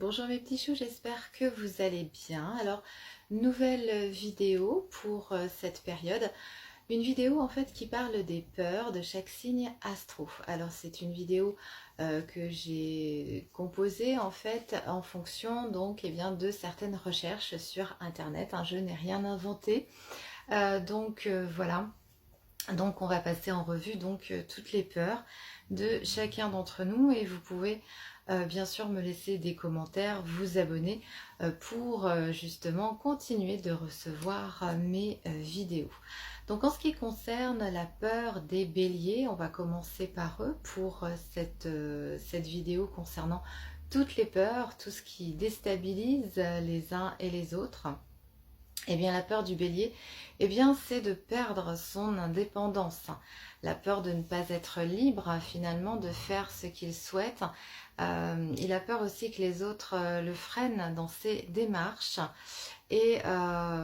Bonjour mes petits choux, j'espère que vous allez bien. Alors, nouvelle vidéo pour cette période. Une vidéo en fait qui parle des peurs de chaque signe astro. Alors c'est une vidéo que j'ai composée en fait en fonction donc de certaines recherches sur internet. Je n'ai rien inventé. Voilà. Donc on va passer en revue toutes les peurs de chacun d'entre nous et vous pouvez bien sûr me laisser des commentaires, vous abonner pour justement continuer de recevoir mes vidéos. Donc en ce qui concerne la peur des béliers, on va commencer par eux pour cette vidéo concernant toutes les peurs, tout ce qui déstabilise les uns et les autres. Eh bien, la peur du bélier, c'est de perdre son indépendance. La peur de ne pas être libre, finalement, de faire ce qu'il souhaite. Il a peur aussi que les autres le freinent dans ses démarches et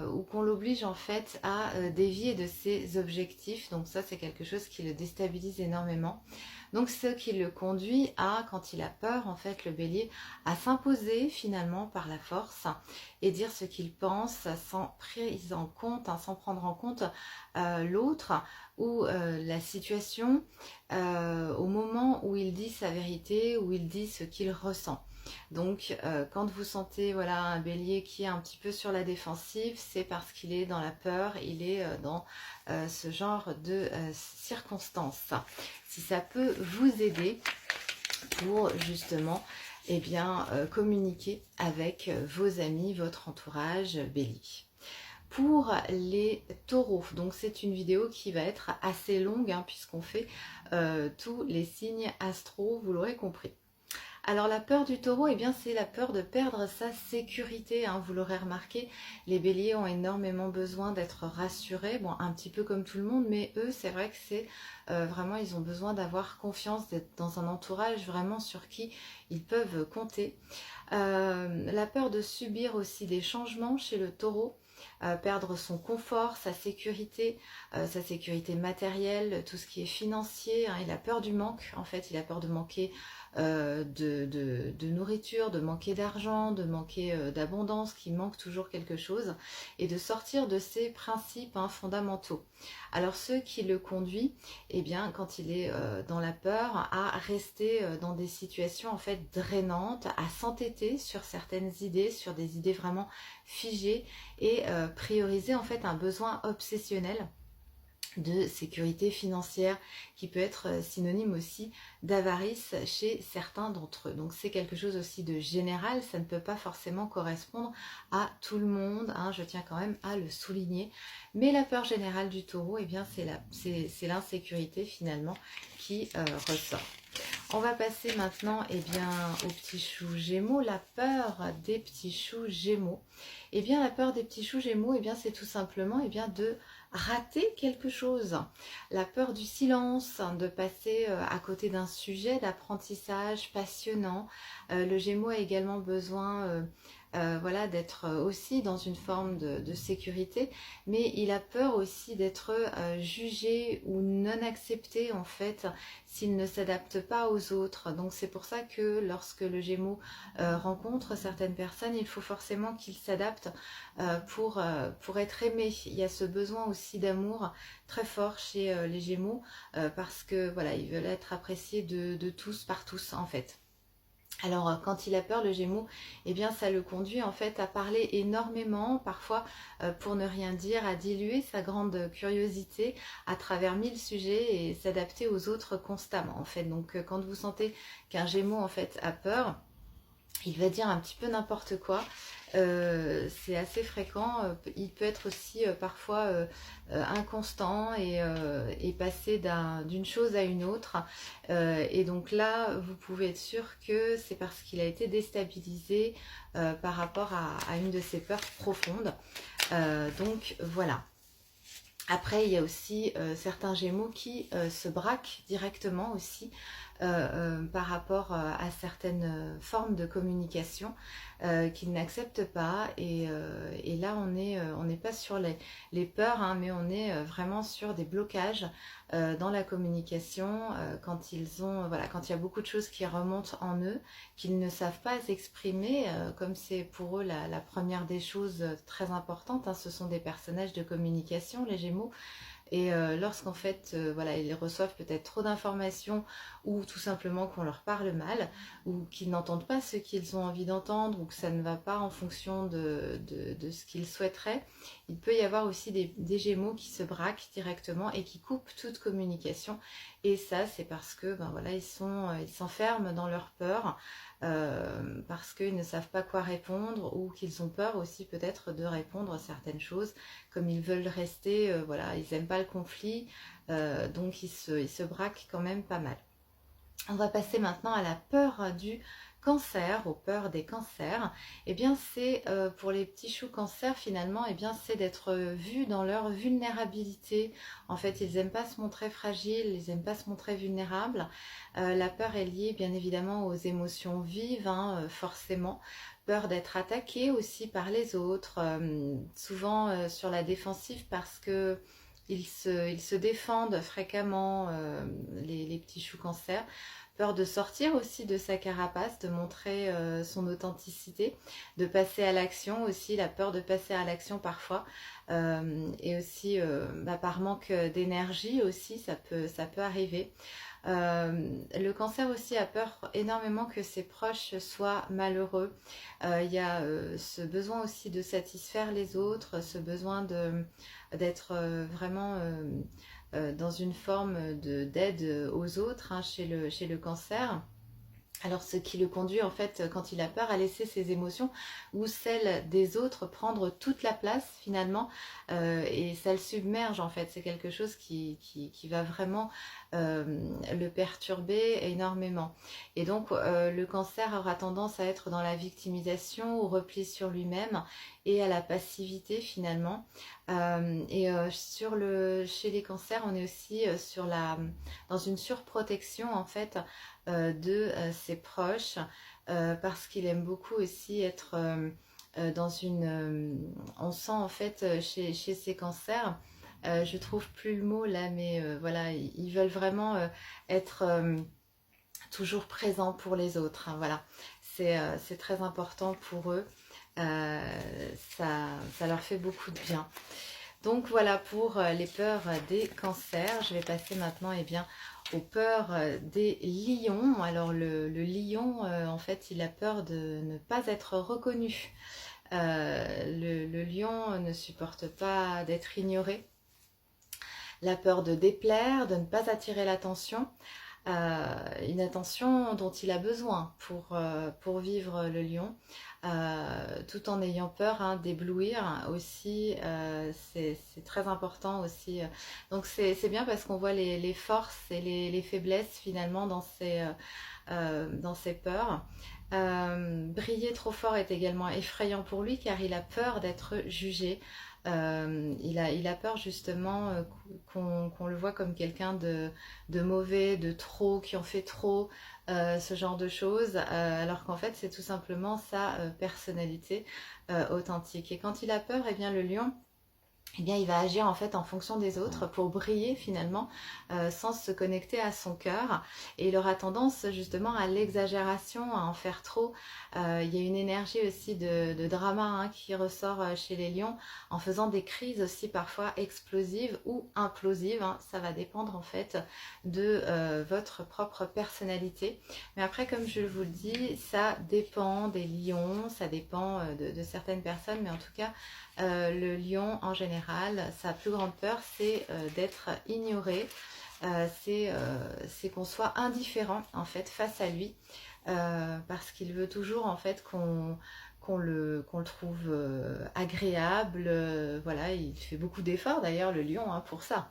ou qu'on l'oblige en fait à dévier de ses objectifs. Donc ça, c'est quelque chose qui le déstabilise énormément. Donc ce qui le conduit à, quand il a peur, en fait, le bélier, à s'imposer finalement par la force et dire ce qu'il pense sans prise en compte, sans prendre en compte l'autre ou la situation au moment où il dit sa vérité, où il dit ce qu'il ressent. Donc quand vous sentez un bélier qui est un petit peu sur la défensive, c'est parce qu'il est dans la peur, il est dans ce genre de circonstances. Si ça peut vous aider pour justement communiquer avec vos amis, votre entourage bélier. Pour les taureaux, donc c'est une vidéo qui va être assez longue puisqu'on fait tous les signes astro, vous l'aurez compris. Alors la peur du taureau, c'est la peur de perdre sa sécurité. Vous l'aurez remarqué, les béliers ont énormément besoin d'être rassurés, un petit peu comme tout le monde, mais eux, c'est vrai que c'est vraiment, ils ont besoin d'avoir confiance, d'être dans un entourage vraiment sur qui ils peuvent compter. La peur de subir aussi des changements chez le taureau. Perdre son confort, sa sécurité matérielle, tout ce qui est financier. Il a peur du manque, en fait, il a peur de manquer de nourriture, de manquer d'argent, de manquer d'abondance, qu'il manque toujours quelque chose, et de sortir de ses principes fondamentaux. Alors ce qui le conduit, quand il est dans la peur, à rester dans des situations en fait drainantes, à s'entêter sur certaines idées, sur des idées vraiment figées, et prioriser en fait un besoin obsessionnel de sécurité financière qui peut être synonyme aussi d'avarice chez certains d'entre eux. Donc c'est quelque chose aussi de général, ça ne peut pas forcément correspondre à tout le monde, je tiens quand même à le souligner. Mais la peur générale du taureau, c'est l'insécurité finalement qui ressort. On va passer maintenant aux petits choux gémeaux, la peur des petits choux gémeaux. La peur des petits choux gémeaux, c'est tout simplement de rater quelque chose. La peur du silence, de passer à côté d'un sujet d'apprentissage passionnant. Le gémeau a également besoin d'être aussi dans une forme de sécurité, mais il a peur aussi d'être jugé ou non accepté en fait s'il ne s'adapte pas aux autres. Donc c'est pour ça que lorsque le gémeau rencontre certaines personnes, il faut forcément qu'il s'adapte pour être aimé. Il y a ce besoin aussi d'amour très fort chez les gémeaux parce que ils veulent être appréciés de tous par tous en fait. Alors quand il a peur, le gémeau, ça le conduit en fait à parler énormément, parfois pour ne rien dire, à diluer sa grande curiosité à travers 1000 sujets et s'adapter aux autres constamment en fait. Donc quand vous sentez qu'un gémeau en fait a peur, il va dire un petit peu n'importe quoi. C'est assez fréquent. Il peut être aussi parfois inconstant et passer d'une chose à une autre. Et donc là, vous pouvez être sûr que c'est parce qu'il a été déstabilisé par rapport à une de ses peurs profondes. Donc voilà. Après, il y a aussi certains Gémeaux qui se braquent directement aussi par rapport à certaines formes de communication qu'ils n'acceptent pas. Et là, on n'est pas sur les peurs, hein, mais on est vraiment sur des blocages dans la communication quand ils ont, voilà, quand il y a beaucoup de choses qui remontent en eux, qu'ils ne savent pas s'exprimer, comme c'est pour eux la première des choses très importantes, hein. Ce sont des personnages de communication, les Gémeaux. Et lorsqu'en fait, voilà, ils reçoivent peut-être trop d'informations ou tout simplement qu'on leur parle mal ou qu'ils n'entendent pas ce qu'ils ont envie d'entendre ou que ça ne va pas en fonction de ce qu'ils souhaiteraient, il peut y avoir aussi des Gémeaux qui se braquent directement et qui coupent toute communication. Et ça, c'est parce que ben voilà, ils s'enferment dans leur peur parce qu'ils ne savent pas quoi répondre ou qu'ils ont peur aussi peut-être de répondre à certaines choses comme ils veulent rester, voilà, ils n'aiment pas le conflit, donc ils se braquent quand même pas mal. On va passer maintenant à la peur du cancer, aux peurs des cancers. Eh bien, c'est pour les petits choux cancer finalement, eh bien, c'est d'être vus dans leur vulnérabilité. En fait, ils n'aiment pas se montrer fragiles, ils n'aiment pas se montrer vulnérables. La peur est liée bien évidemment aux émotions vives, hein, forcément. Peur d'être attaqué aussi par les autres, souvent sur la défensive parce que ils se défendent fréquemment, les petits choux cancer. Peur de sortir aussi de sa carapace, de montrer son authenticité, de passer à l'action aussi, la peur de passer à l'action parfois, et aussi bah, par manque d'énergie aussi, ça peut arriver. Le cancer aussi a peur énormément que ses proches soient malheureux. Il y a ce besoin aussi de satisfaire les autres, ce besoin d'être vraiment dans une forme d'aide aux autres, hein, chez le cancer. Alors ce qui le conduit en fait quand il a peur à laisser ses émotions ou celles des autres prendre toute la place finalement, et ça le submerge en fait, c'est quelque chose qui va vraiment le perturber énormément. Et donc le cancer aura tendance à être dans la victimisation, au repli sur lui-même et à la passivité finalement. Chez les cancers on est aussi dans une surprotection en fait de ses proches parce qu'il aime beaucoup aussi être dans une... on sent en fait chez ces cancers, je trouve plus le mot là, mais voilà, ils veulent vraiment être toujours présents pour les autres, hein, voilà. C'est très important pour eux, ça leur fait beaucoup de bien. Donc voilà pour les peurs des cancers. Je vais passer maintenant eh bien, aux peurs des lions. Alors le lion, en fait, il a peur de ne pas être reconnu. Le lion ne supporte pas d'être ignoré. La peur de déplaire, de ne pas attirer l'attention. Une attention dont il a besoin pour vivre le lion, tout en ayant peur hein, d'éblouir aussi, c'est très important aussi. Donc c'est bien parce qu'on voit les forces et les faiblesses finalement dans ces peurs. Briller trop fort est également effrayant pour lui car il a peur d'être jugé. Il a peur justement qu'on le voit comme quelqu'un de mauvais, de trop, qui en fait trop, ce genre de choses, alors qu'en fait c'est tout simplement sa personnalité authentique. Et quand il a peur, eh bien le lion, eh bien, il va agir en fait en fonction des autres pour briller finalement sans se connecter à son cœur. Et il aura tendance justement à l'exagération, à en faire trop. Il y a une énergie aussi de drama hein, qui ressort chez les lions en faisant des crises aussi parfois explosives ou implosives. Hein. Ça va dépendre en fait de votre propre personnalité. Mais après, comme je vous le dis, ça dépend des lions, ça dépend de certaines personnes. Mais en tout cas, le lion en général, sa plus grande peur c'est d'être ignoré, c'est qu'on soit indifférent en fait face à lui, parce qu'il veut toujours en fait qu'on le trouve agréable, voilà, il fait beaucoup d'efforts d'ailleurs le lion hein, pour ça.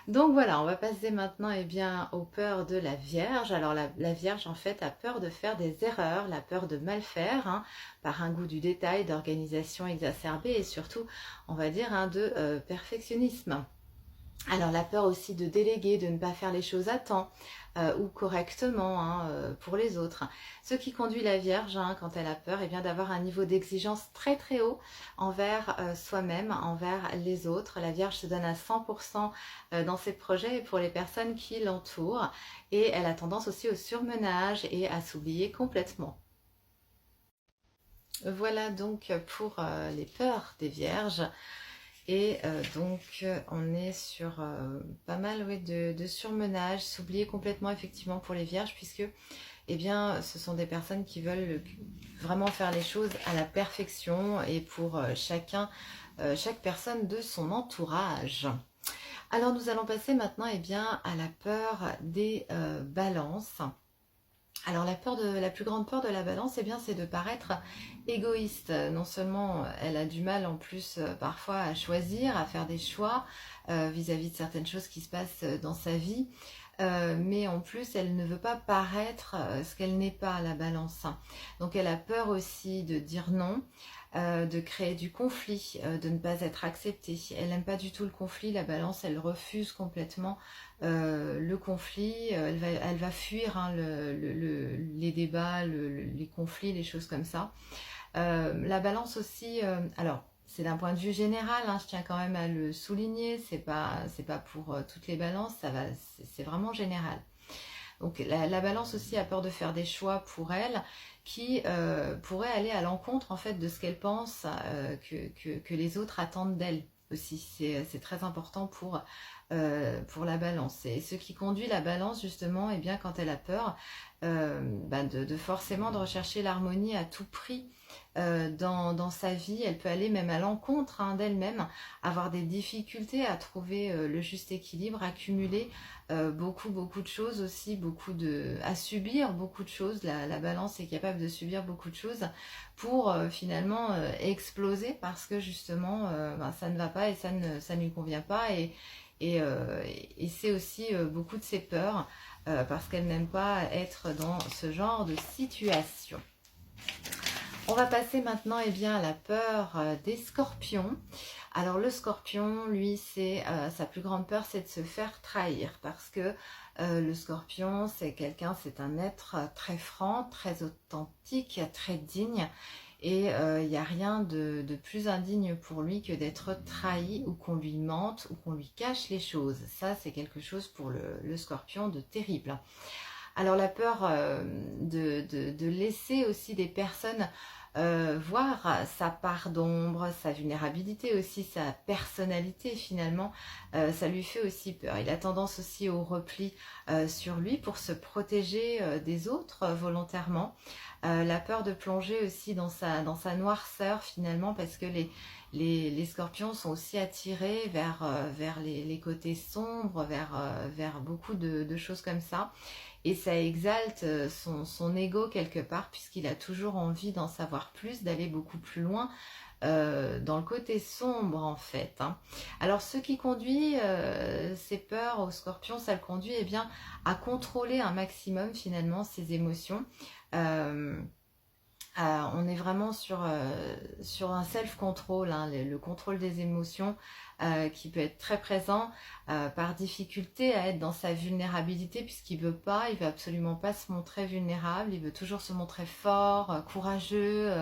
Donc voilà, on va passer maintenant eh bien, aux peurs de la Vierge. Alors la Vierge en fait a peur de faire des erreurs, la peur de mal faire, hein, par un goût du détail, d'organisation exacerbée et surtout, on va dire, hein, de perfectionnisme. Alors la peur aussi de déléguer, de ne pas faire les choses à temps ou correctement hein, pour les autres. Ce qui conduit la Vierge, hein, quand elle a peur, eh bien d'avoir un niveau d'exigence très très haut envers soi-même, envers les autres. La Vierge se donne à 100% dans ses projets et pour les personnes qui l'entourent. Et elle a tendance aussi au surmenage et à s'oublier complètement. Voilà donc pour les peurs des Vierges. Et donc on est sur pas mal oui, de surmenage, s'oublier complètement effectivement pour les vierges puisque eh bien, ce sont des personnes qui veulent vraiment faire les choses à la perfection et pour chaque personne de son entourage. Alors nous allons passer maintenant eh bien, à la peur des balances. Alors la plus grande peur de la balance, eh bien, c'est de paraître égoïste. Non seulement elle a du mal en plus parfois à choisir, à faire des choix vis-à-vis de certaines choses qui se passent dans sa vie, mais en plus elle ne veut pas paraître ce qu'elle n'est pas, la balance. Donc elle a peur aussi de dire non, de créer du conflit, de ne pas être acceptée. Elle n'aime pas du tout le conflit, la balance, elle refuse complètement le conflit, elle va fuir hein, les débats, les conflits, les choses comme ça. La balance aussi, alors c'est d'un point de vue général, hein, je tiens quand même à le souligner, c'est pas pour toutes les balances, c'est vraiment général. Donc la balance aussi a peur de faire des choix pour elle qui pourraient aller à l'encontre en fait de ce qu'elle pense que les autres attendent d'elle aussi. C'est très important pour la balance. Et ce qui conduit la balance justement, eh bien, quand elle a peur, de forcément de rechercher l'harmonie à tout prix dans sa vie. Elle peut aller même à l'encontre hein, d'elle-même, avoir des difficultés à trouver le juste équilibre, accumuler beaucoup de choses aussi, à subir beaucoup de choses. La balance est capable de subir beaucoup de choses pour finalement exploser parce que justement ça ne va pas et ça ne lui convient pas et c'est aussi beaucoup de ses peurs parce qu'elle n'aime pas être dans ce genre de situation. On va passer maintenant eh bien, à la peur des scorpions. Alors le scorpion, lui, sa plus grande peur, c'est de se faire trahir parce que le scorpion, c'est un être très franc, très authentique, très digne. Et il n'y a rien de plus indigne pour lui que d'être trahi ou qu'on lui mente ou qu'on lui cache les choses. Ça, c'est quelque chose pour le scorpion de terrible. Alors la peur de laisser aussi des personnes voir sa part d'ombre, sa vulnérabilité aussi, sa personnalité finalement, ça lui fait aussi peur. Il a tendance aussi au repli sur lui pour se protéger des autres volontairement. La peur de plonger aussi dans sa noirceur finalement parce que les scorpions sont aussi attirés vers les côtés sombres, vers beaucoup de choses comme ça. Et ça exalte son ego quelque part puisqu'il a toujours envie d'en savoir plus, d'aller beaucoup plus loin dans le côté sombre en fait. Hein. Alors ce qui conduit ces peurs au scorpion, ça le conduit eh bien, à contrôler un maximum finalement ses émotions. On est vraiment sur un self-control, hein, le contrôle des émotions qui peut être très présent par difficulté à être dans sa vulnérabilité puisqu'il veut absolument pas se montrer vulnérable, il veut toujours se montrer fort, courageux.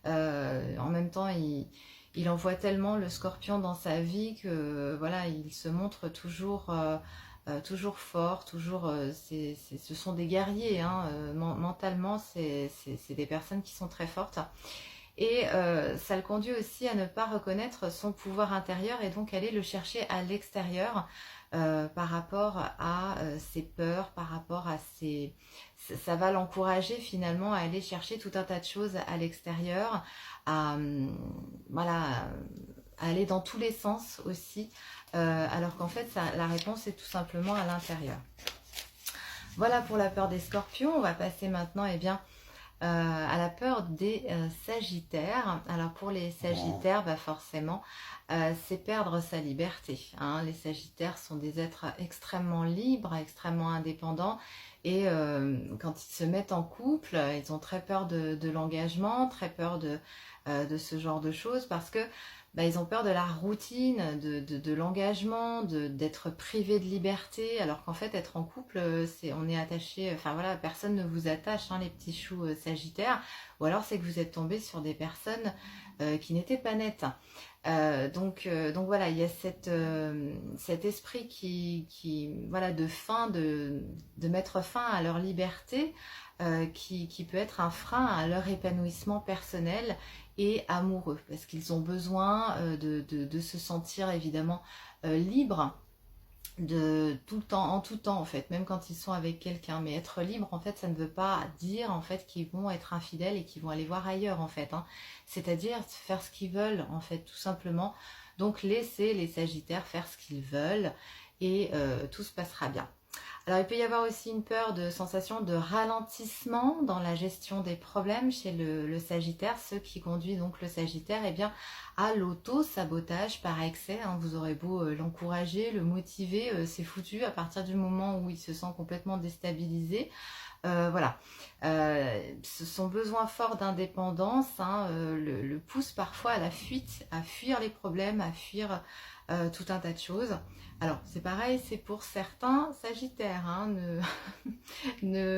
En même temps, il en voit tellement le scorpion dans sa vie que voilà, il se montre toujours fort, ce sont des guerriers, hein, mentalement, c'est des personnes qui sont très fortes. Et ça le conduit aussi à ne pas reconnaître son pouvoir intérieur et donc aller le chercher à l'extérieur par rapport à ses peurs, par rapport à ses... Ça va l'encourager finalement à aller chercher tout un tas de choses à l'extérieur, voilà, à aller dans tous les sens aussi, alors qu'en fait la réponse est tout simplement à l'intérieur. Voilà pour la peur des scorpions. On va passer maintenant eh bien, à la peur des sagittaires. Alors pour les sagittaires, forcément, c'est perdre sa liberté. Hein. Les sagittaires sont des êtres extrêmement libres, extrêmement indépendants. Et quand ils se mettent en couple, ils ont très peur de l'engagement, très peur de ce genre de choses parce que ils ont peur de la routine, de l'engagement, d'être privé de liberté, alors qu'en fait être en couple, on est attaché, enfin voilà, personne ne vous attache, hein, les petits choux sagittaires, ou alors c'est que vous êtes tombé sur des personnes qui n'étaient pas nettes. Donc voilà, il y a cet esprit voilà, de mettre fin à leur liberté, qui peut être un frein à leur épanouissement personnel et amoureux, parce qu'ils ont besoin de se sentir évidemment libres de tout le temps, en tout temps en fait, même quand ils sont avec quelqu'un. Mais être libre en fait, ça ne veut pas dire en fait qu'ils vont être infidèles et qu'ils vont aller voir ailleurs en fait, hein. C'est-à-dire faire ce qu'ils veulent en fait, tout simplement. Donc laissez les Sagittaires faire ce qu'ils veulent et tout se passera bien. Alors il peut y avoir aussi une peur de sensation de ralentissement dans la gestion des problèmes chez le Sagittaire, ce qui conduit donc le Sagittaire à l'auto-sabotage par excès, hein. Vous aurez beau l'encourager, le motiver, c'est foutu à partir du moment où il se sent complètement déstabilisé. Voilà, son besoin fort d'indépendance, hein, le pousse parfois à la fuite, à fuir les problèmes, à fuir tout un tas de choses. Alors c'est pareil, c'est pour certains Sagittaires, hein,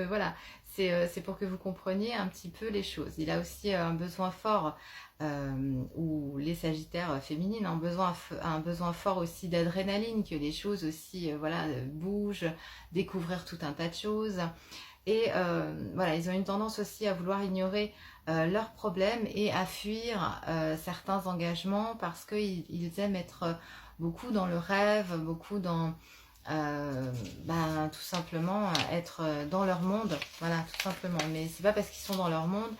voilà, c'est pour que vous compreniez un petit peu les choses. Il a aussi un besoin fort, ou les Sagittaires féminines ont un besoin fort aussi d'adrénaline, que les choses aussi voilà, bougent, découvrir tout un tas de choses. Et voilà, ils ont une tendance aussi à vouloir ignorer leurs problèmes et à fuir certains engagements, parce qu'ils aiment être beaucoup dans le rêve, beaucoup dans tout simplement être dans leur monde, voilà, tout simplement. Mais c'est pas parce qu'ils sont dans leur monde,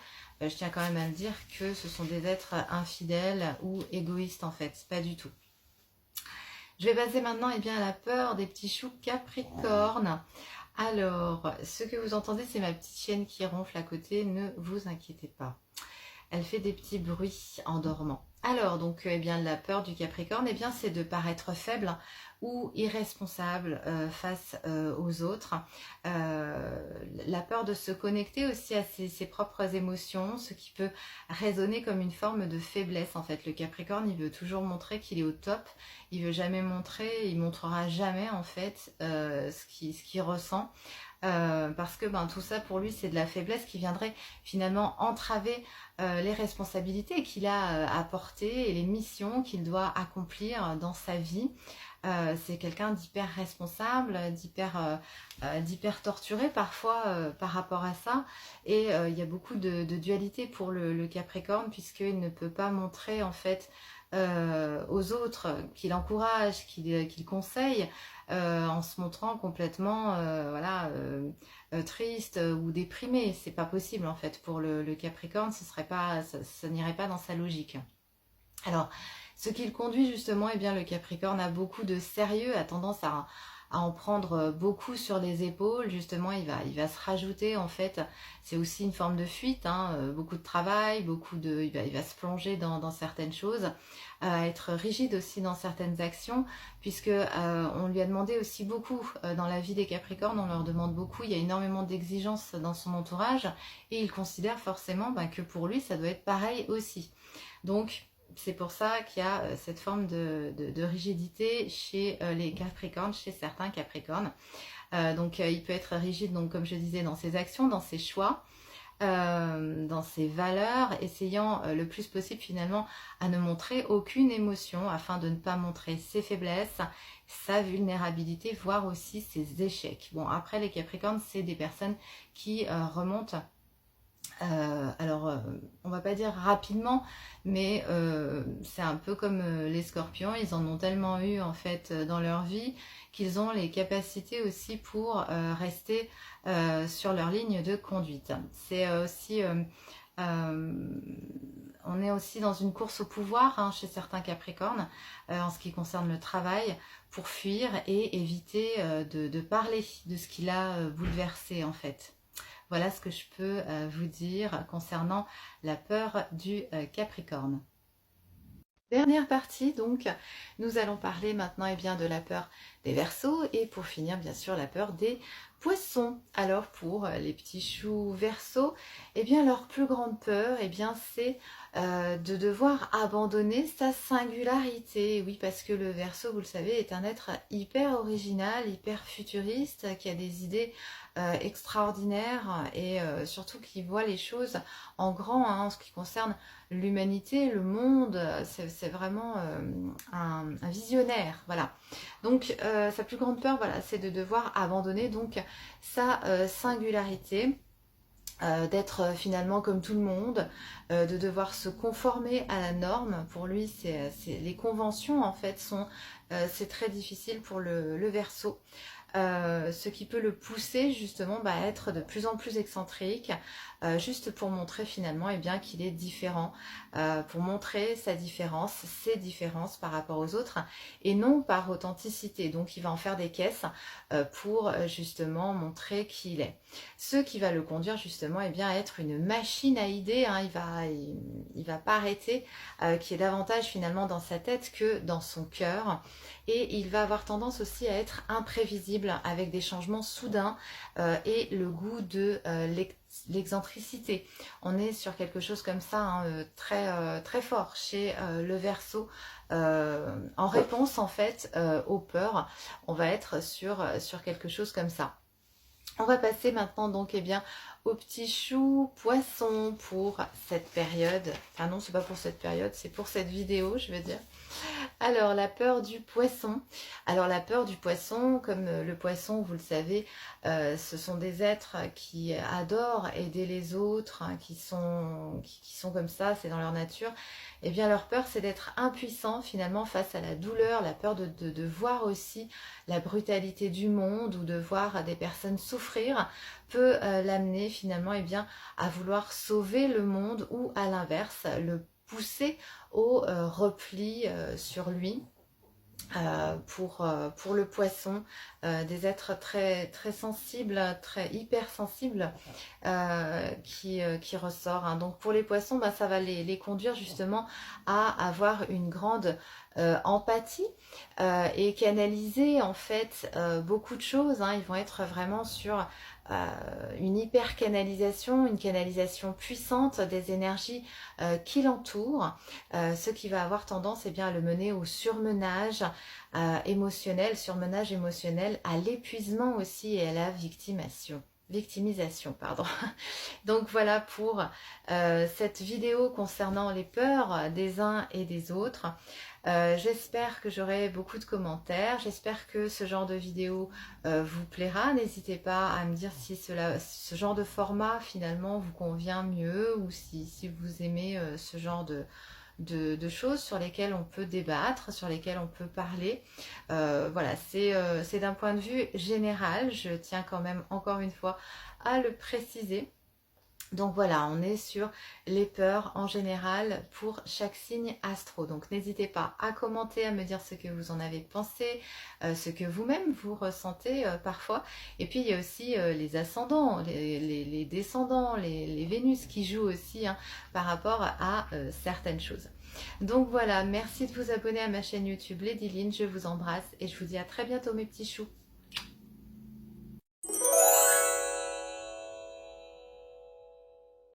je tiens quand même à le dire, que ce sont des êtres infidèles ou égoïstes en fait, pas du tout. Je vais passer maintenant à la peur des petits choux Capricorne. Alors, ce que vous entendez, c'est ma petite chienne qui ronfle à côté, ne vous inquiétez pas. Elle fait des petits bruits en dormant. Alors, donc, la peur du Capricorne, c'est de paraître faible ou irresponsable face aux autres. La peur de se connecter aussi à ses propres émotions, ce qui peut résonner comme une forme de faiblesse. En fait, le Capricorne, il veut toujours montrer qu'il est au top. Il veut jamais montrer, il montrera jamais en fait ce qu'il ressent. Parce que tout ça pour lui c'est de la faiblesse qui viendrait finalement entraver les responsabilités qu'il a à porter et les missions qu'il doit accomplir dans sa vie. C'est quelqu'un d'hyper responsable, d'hyper torturé parfois par rapport à ça, et il y a beaucoup de dualité pour le Capricorne, puisqu'il ne peut pas montrer en fait aux autres qu'il encourage, qu'il conseille, en se montrant complètement triste ou déprimé. C'est pas possible en fait pour le Capricorne, ça n'irait pas dans sa logique. Alors, ce qui le conduit justement, le Capricorne a beaucoup de sérieux, a tendance à en prendre beaucoup sur les épaules. Justement, il va se rajouter en fait, c'est aussi une forme de fuite, hein, beaucoup de travail, il va se plonger dans certaines choses, être rigide aussi dans certaines actions, puisque on lui a demandé aussi beaucoup dans la vie des Capricornes, on leur demande beaucoup, il y a énormément d'exigences dans son entourage, et il considère forcément que pour lui ça doit être pareil aussi. Donc c'est pour ça qu'il y a cette forme de rigidité chez les Capricornes, chez certains Capricornes. Donc il peut être rigide, donc, comme je disais, dans ses actions, dans ses choix, dans ses valeurs, essayant le plus possible finalement à ne montrer aucune émotion, afin de ne pas montrer ses faiblesses, sa vulnérabilité, voire aussi ses échecs. Bon, après les Capricornes, c'est des personnes qui remontent. On va pas dire rapidement, mais c'est un peu comme les Scorpions, ils en ont tellement eu en fait dans leur vie, qu'ils ont les capacités aussi pour rester sur leur ligne de conduite. C'est aussi on est aussi dans une course au pouvoir, hein, chez certains Capricornes, en ce qui concerne le travail, pour fuir et éviter de parler de ce qui l'a bouleversé en fait. Voilà ce que je peux vous dire concernant la peur du Capricorne. Dernière partie, donc, nous allons parler maintenant de la peur des Verseaux, et pour finir bien sûr la peur des Poissons. Alors pour les petits choux Verseaux, eh bien leur plus grande peur, eh bien c'est de devoir abandonner sa singularité. Oui, parce que le Verseau, vous le savez, est un être hyper original, hyper futuriste, qui a des idées extraordinaires et surtout qui voit les choses en grand, hein, en ce qui concerne l'humanité, le monde. C'est vraiment un visionnaire, voilà. Donc sa plus grande peur, voilà, c'est de devoir abandonner donc sa singularité, d'être finalement comme tout le monde, de devoir se conformer à la norme. Pour lui, les conventions en fait c'est très difficile pour le Verseau. Ce qui peut le pousser justement à être de plus en plus excentrique, juste pour montrer finalement eh bien, qu'il est différent, pour montrer sa différence, ses différences par rapport aux autres, et non par authenticité. Donc il va en faire des caisses pour justement montrer qui il est. Ce qui va le conduire justement eh bien, à être une machine à idées, hein. Il va pas arrêter, qui est davantage finalement dans sa tête que dans son cœur. Et il va avoir tendance aussi à être imprévisible, avec des changements soudains et le goût de l'excentricité. On est sur quelque chose comme ça, hein, très fort chez le Verseau. En réponse en fait aux peurs, on va être sur quelque chose comme ça. On va passer maintenant donc eh bien aux petits choux Poissons pour cette période. Enfin non, c'est pas pour cette période, c'est pour cette vidéo, je veux dire. Alors, la peur du poisson. Alors, la peur du poisson, comme le poisson, vous le savez, ce sont des êtres qui adorent aider les autres, hein, qui sont comme ça, c'est dans leur nature. Eh bien, leur peur, c'est d'être impuissant finalement face à la douleur, la peur de voir aussi la brutalité du monde ou de voir des personnes souffrir peut l'amener finalement eh bien, à vouloir sauver le monde ou à l'inverse, le pousser au repli sur lui. Pour le poisson, des êtres très sensibles, très hypersensibles qui ressort, hein. Donc pour les poissons, ça va les conduire justement à avoir une grande empathie et canaliser en fait beaucoup de choses, hein. Ils vont être vraiment sur une hyper canalisation, une canalisation puissante des énergies qui l'entourent, ce qui va avoir tendance eh bien, à le mener au surmenage émotionnel, à l'épuisement aussi et à la victimisation, pardon. Donc voilà pour cette vidéo concernant les peurs des uns et des autres. J'espère que j'aurai beaucoup de commentaires, j'espère que ce genre de vidéo vous plaira. N'hésitez pas à me dire si ce genre de format finalement vous convient mieux, ou si vous aimez ce genre de choses sur lesquelles on peut débattre, sur lesquelles on peut parler. Voilà, c'est d'un point de vue général, je tiens quand même encore une fois à le préciser. Donc voilà, on est sur les peurs en général pour chaque signe astro. Donc n'hésitez pas à commenter, à me dire ce que vous en avez pensé, ce que vous-même vous ressentez parfois. Et puis il y a aussi les ascendants, les descendants, les Vénus qui jouent aussi, hein, par rapport à certaines choses. Donc voilà, merci de vous abonner à ma chaîne YouTube Lady Lynn, je vous embrasse et je vous dis à très bientôt mes petits choux.